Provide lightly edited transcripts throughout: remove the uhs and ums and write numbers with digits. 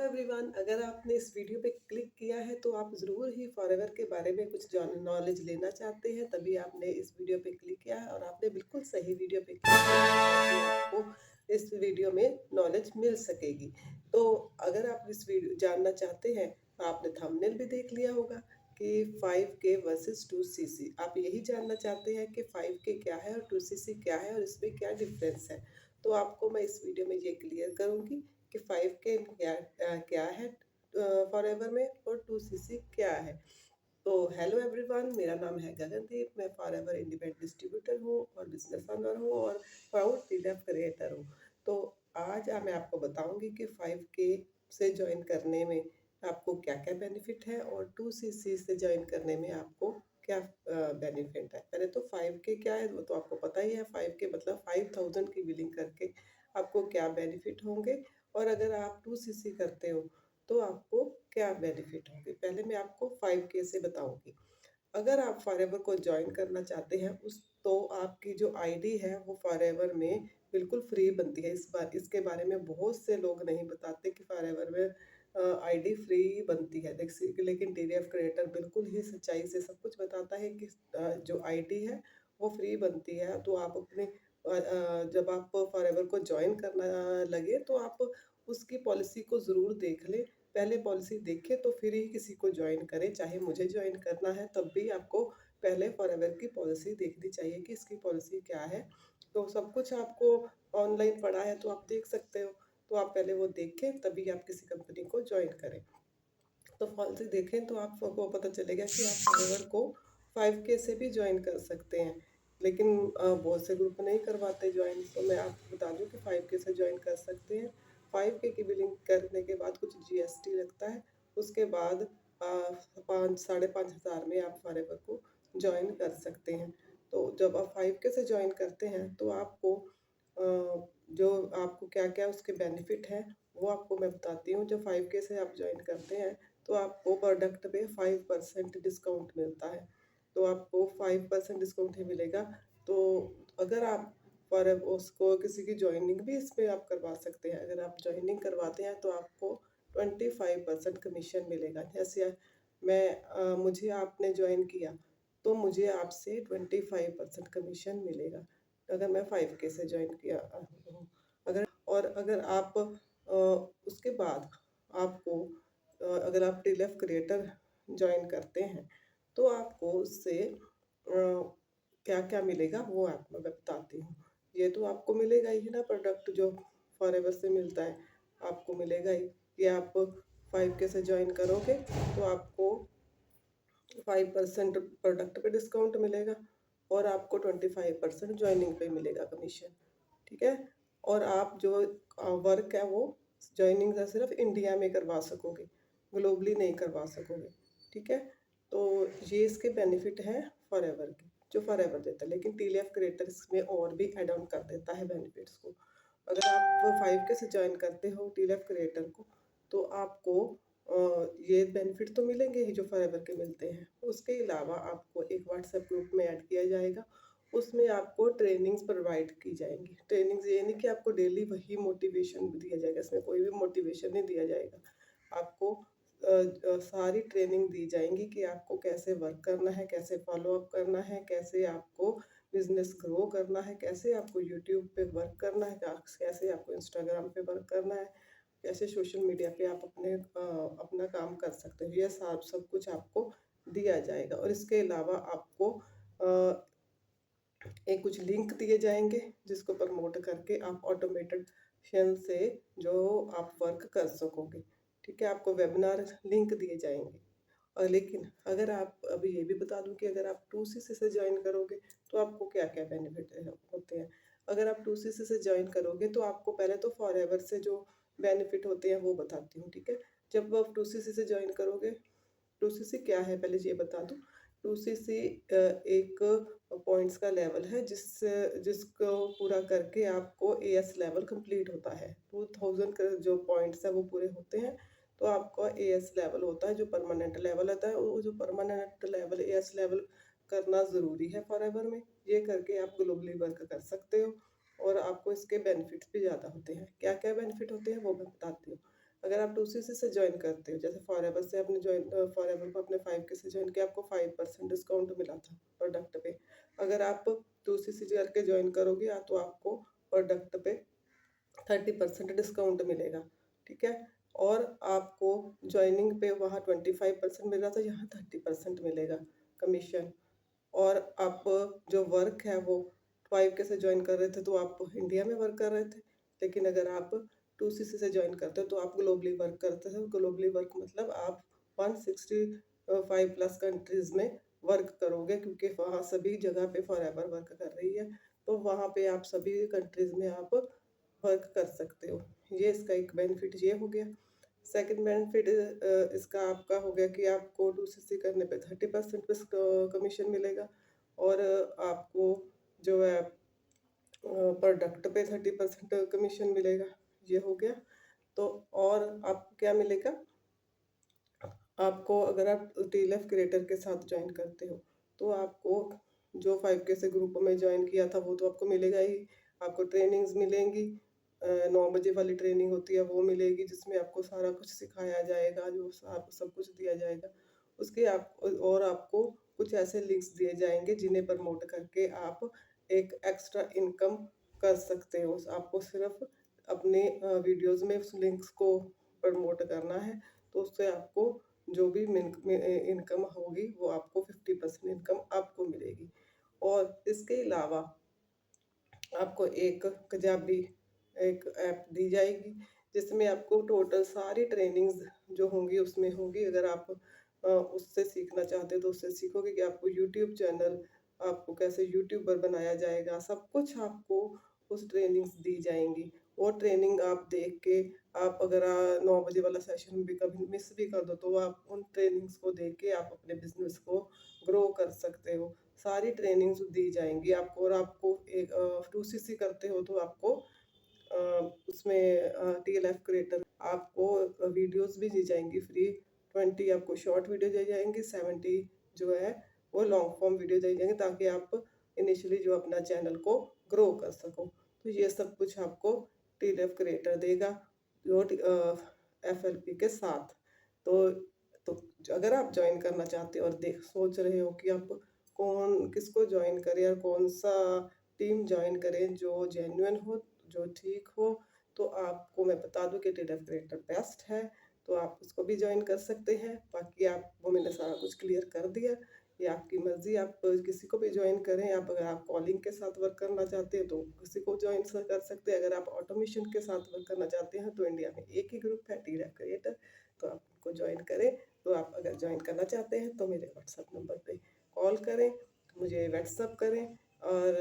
Everyone, अगर आपने इस वीडियो पे क्लिक किया है तो आप ज़रूर ही फॉरएवर के बारे में कुछ नॉलेज लेना चाहते हैं, तभी आपने इस वीडियो पे क्लिक किया है और आपने बिल्कुल सही वीडियो पे क्लिक किया है ताकि आपको इस वीडियो में नॉलेज मिल सकेगी। तो अगर आप इस वीडियो जानना चाहते हैं तो आपने थंबनेल भी देख लिया होगा कि 5K वर्सेस 2CC। आप यही जानना चाहते हैं कि 5K क्या है और 2CC क्या है और इसमें क्या डिफरेंस है। तो आपको मैं इस वीडियो में ये क्लियर करूँगी कि 5K क्या है फॉरएवर में और 2CC क्या है। तो हेलो एवरीवन, मेरा नाम है गगनदीप। मैं फॉरएवर इंडिपेंडेंट डिस्ट्रीब्यूटर हूँ और बिजनेस ओनर हूँ और प्राउड डीलर क्रिएटर हूँ। तो आज मैं आपको बताऊंगी कि 5K से ज्वाइन करने में आपको क्या क्या बेनिफिट है और 2CC से ज्वाइन करने में आपको क्या बेनिफिट है। पहले तो 5K क्या है वो तो आपको पता ही है। 5K मतलब 5000 की बिलिंग करके आपको क्या बेनिफिट होंगे और अगर आप 2CC करते हो तो आपको क्या बेनिफिट होंगे। पहले मैं आपको 5K से बताऊंगी। अगर आप फॉरएवर को ज्वाइन करना चाहते हैं उस तो आपकी जो आईडी है वो फॉरएवर में बिल्कुल फ्री बनती है। इस बार इसके बारे में बहुत से लोग नहीं बताते कि फॉरएवर में आईडी फ्री बनती है। लेकिन टीडीएफ क्रिएटर बिल्कुल ही सच्चाई से सब कुछ बताता है कि जो आईडी है वो फ्री बनती है। तो आप अपने जब आप फॉरएवर को ज्वाइन करना लगे तो आप उसकी पॉलिसी को ज़रूर देख लें। पहले पॉलिसी देखें तो फिर ही किसी को ज्वाइन करें। चाहे मुझे ज्वाइन करना है तब भी आपको पहले फॉरएवर की पॉलिसी देखनी चाहिए कि इसकी पॉलिसी क्या है। तो सब कुछ आपको ऑनलाइन पड़ा है तो आप देख सकते हो। तो आप पहले वो देखें तभी आप किसी कंपनी को ज्वाइन करें। तो पॉलिसी देखें तो आपको पता चलेगा कि आप फॉरएवर को 5K से भी ज्वाइन कर सकते हैं। लेकिन बहुत से ग्रुप नहीं करवाते ज्वाइन। तो मैं आपको बता दूं कि 5K से ज्वाइन कर सकते हैं। 5K की बिलिंग करने के बाद कुछ जीएसटी लगता है। उसके बाद 5,500 में आप फॉरएवर को ज्वाइन कर सकते हैं। तो जब आप 5K से ज्वाइन करते हैं तो आपको जो आपको क्या क्या उसके बेनिफिट हैं वो आपको मैं बताती हूँ। जब 5K से आप ज्वाइन करते हैं तो आपको प्रोडक्ट पे 5% डिस्काउंट मिलता है। तो आपको 5% डिस्काउंट ही मिलेगा। तो अगर आप पर उसको किसी की ज्वाइनिंग भी इसमें आप करवा सकते हैं। अगर आप ज्वाइनिंग करवाते हैं तो आपको 25% कमीशन मिलेगा। जैसे मुझे आपने ज्वाइन किया तो मुझे आपसे 25% कमीशन मिलेगा अगर मैं 5K से ज्वाइन किया हूँ। अगर आप उसके बाद आपको अगर आप टीएलएफ क्रिएटर ज्वाइन करते हैं तो आपको उससे क्या क्या मिलेगा वो आपको मैं बताती हूँ। ये तो आपको मिलेगा ही ना, प्रोडक्ट जो फॉरएवर से मिलता है आपको मिलेगा ही। ये आप 5K से ज्वाइन करोगे तो आपको 5% प्रोडक्ट पे डिस्काउंट मिलेगा और आपको 25% ज्वाइनिंग पे मिलेगा कमीशन। ठीक है। और आप जो वर्क है वो ज्वाइनिंग का सिर्फ इंडिया में करवा सकोगे, ग्लोबली नहीं करवा सकोगे। ठीक है। तो ये इसके बेनिफिट हैं फॉरएवर के जो फॉरएवर देता है। लेकिन टीएलएफ क्रिएटर इसमें और भी एड ऑन कर देता है बेनिफिट्स को। अगर आप 5K से ज्वाइन करते हो टीएलएफ क्रिएटर को तो आपको ये बेनिफिट तो मिलेंगे ही जो फॉरएवर के मिलते हैं। उसके अलावा आपको एक व्हाट्सएप ग्रुप में ऐड किया जाएगा। उसमें आपको ट्रेनिंग्स प्रोवाइड की जाएंगी। ट्रेनिंग्स ये नहीं कि आपको डेली वही मोटिवेशन दिया जाएगा। इसमें कोई भी मोटिवेशन नहीं दिया जाएगा। आपको सारी ट्रेनिंग दी जाएंगी कि आपको कैसे वर्क करना है, कैसे फॉलो अप करना है, कैसे आपको बिजनेस ग्रो करना है, कैसे आपको यूट्यूब पे वर्क करना है, कैसे आपको इंस्टाग्राम पे वर्क करना है, कैसे सोशल मीडिया पे आप अपना काम कर सकते हो। यह सब कुछ आपको दिया जाएगा। और इसके अलावा आपको एक कुछ लिंक दिए जाएंगे जिसको प्रमोट करके आप ऑटोमेटेशन से जो आप वर्क कर सकोगे। ठीक है। आपको वेबिनार लिंक दिए जाएंगे। और लेकिन अगर आप अभी ये भी बता दूं कि अगर आप 2CC से ज्वाइन करोगे तो आपको क्या क्या बेनिफिट होते हैं। अगर आप 2CC से ज्वाइन करोगे तो आपको पहले तो फॉरएवर से जो बेनिफिट होते हैं वो बताती हूँ। ठीक है। जब आप 2CC से ज्वाइन करोगे, 2CC क्या है पहले ये बता दूं। 2CC एक पॉइंट्स का लेवल है जिसको पूरा करके आपको एएस लेवल कंप्लीट होता है। 2000 का जो पॉइंट्स है वो पूरे होते हैं तो आपका एएस लेवल होता है जो परमानेंट लेवल होता है। वो जो परमानेंट लेवल एएस लेवल करना ज़रूरी है फॉरएवर में। ये करके आप ग्लोबली वर्क कर सकते हो और आपको इसके बेनिफिट्स भी ज़्यादा होते हैं। क्या क्या बेनिफिट होते हैं वो मैं बताती हूँ। अगर आप 2CC से जॉइन करते हो, जैसे फॉरएवर से आपने फॉरएवर को अपने 5K से जॉइन किया, आपको 5% डिस्काउंट मिला था प्रोडक्ट पे। अगर आप 2CC करके जॉइन करोगे तो आपको प्रोडक्ट पे 30% डिस्काउंट मिलेगा, ठीक है। और आपको जॉइनिंग पे वहाँ 25% मिल रहा था, यहाँ 30% मिलेगा कमीशन। और आप जो वर्क है वो 5K से जॉइन कर रहे थे तो आप इंडिया में वर्क कर रहे थे, लेकिन अगर आप 2CC से जॉइन करते हो तो आप ग्लोबली वर्क करते थे। ग्लोबली वर्क मतलब आप 165 प्लस कंट्रीज में वर्क करोगे, क्योंकि वहाँ सभी जगह पे फॉरएवर वर्क कर रही है, तो वहाँ पे आप सभी कंट्रीज में आप वर्क कर सकते हो। ये इसका एक बेनिफिट ये हो गया। सेकंड बेनिफिट इसका आपका हो गया कि आपको 2CC करने पे 30% कमीशन मिलेगा, और आपको जो है प्रोडक्ट पे 30% कमीशन मिलेगा, ये हो गया। तो और आपको क्या मिलेगा, आपको अगर आप टीएलएफ क्रिएटर के साथ ज्वाइन करते हो तो आपको जो 5K से ग्रुप में ज्वाइन किया था वो तो आपको मिलेगा ही। आपको ट्रेनिंग्स मिलेंगी, 9 बजे वाली ट्रेनिंग होती है वो मिलेगी, जिसमें आपको सारा कुछ सिखाया जाएगा, जो आपको सब कुछ दिया जाएगा। उसके आप और आपको कुछ ऐसे लिंक्स दिए जाएंगे जिन्हें प्रमोट करके आप एक एक्स्ट्रा इनकम कर सकते हो। आपको सिर्फ अपने वीडियोस में उस लिंक्स को प्रमोट करना है, तो उससे आपको जो भी इनकम होगी वो आपको 50% इनकम आपको मिलेगी। और इसके अलावा आपको एक कजाबी एक ऐप दी जाएगी, जिसमें आपको टोटल सारी ट्रेनिंग्स जो होंगी उसमें होगी। अगर आप उससे सीखना चाहते हो तो उससे सीखोगे कि आपको यूट्यूब चैनल, आपको कैसे यूट्यूबर बनाया जाएगा, सब कुछ आपको उस ट्रेनिंग्स दी जाएंगी। वो ट्रेनिंग आप देख के आप अगर 9 बजे वाला सेशन भी कभी मिस भी कर दो तो आप उन ट्रेनिंग्स को देख के आप अपने बिजनेस को ग्रो कर सकते हो। सारी ट्रेनिंग्स दी जाएंगी आपको। और आपको एक 2CC करते हो तो आपको उसमें टीएलएफ क्रिएटर आपको वीडियोस भी दी जाएंगी फ्री। 20 आपको शॉर्ट वीडियो दी जाएंगी, 70 जो है वो लॉन्ग फॉर्म वीडियो दी जाएंगे, ताकि आप इनिशियली जो अपना चैनल को ग्रो कर सको। तो ये सब कुछ आपको टीएलएफ क्रिएटर देगा, जो FLP के साथ। तो तो अगर आप ज्वाइन करना चाहते हो और देख सोच रहे हो कि आप कौन किसको ज्वाइन करें और कौन सा टीम ज्वाइन करें जो जेन्युइन हो, जो ठीक हो, तो आपको मैं बता दूं कि टेलर क्रिएटर बेस्ट है, तो आप उसको भी ज्वाइन कर सकते हैं। बाकी आपको मैंने सारा कुछ क्लियर कर दिया, ये आपकी मर्जी, आप किसी को भी ज्वाइन करें। आप अगर आप कॉलिंग के साथ वर्क करना चाहते हैं तो किसी को ज्वाइन कर सकते हैं। अगर आप ऑटोमेशन के साथ वर्क करना चाहते हैं तो इंडिया में एक ही ग्रुप है, टेलर क्रिएटर, तो आप उनको ज्वाइन करें। तो आप अगर ज्वाइन करना चाहते हैं तो मेरे व्हाट्सएप नंबर पे कॉल करें, मुझे व्हाट्सएप करें, और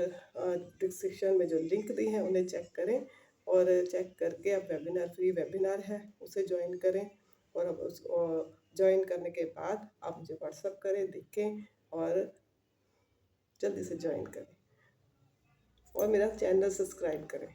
डिस्क्रिप्शन में जो लिंक दी हैं उन्हें चेक करें, और चेक करके आप फ्री वेबिनार है उसे ज्वाइन करें। और अब उसको ज्वाइन करने के बाद आप मुझे व्हाट्सएप करें, देखें और जल्दी से ज्वाइन करें और मेरा चैनल सब्सक्राइब करें।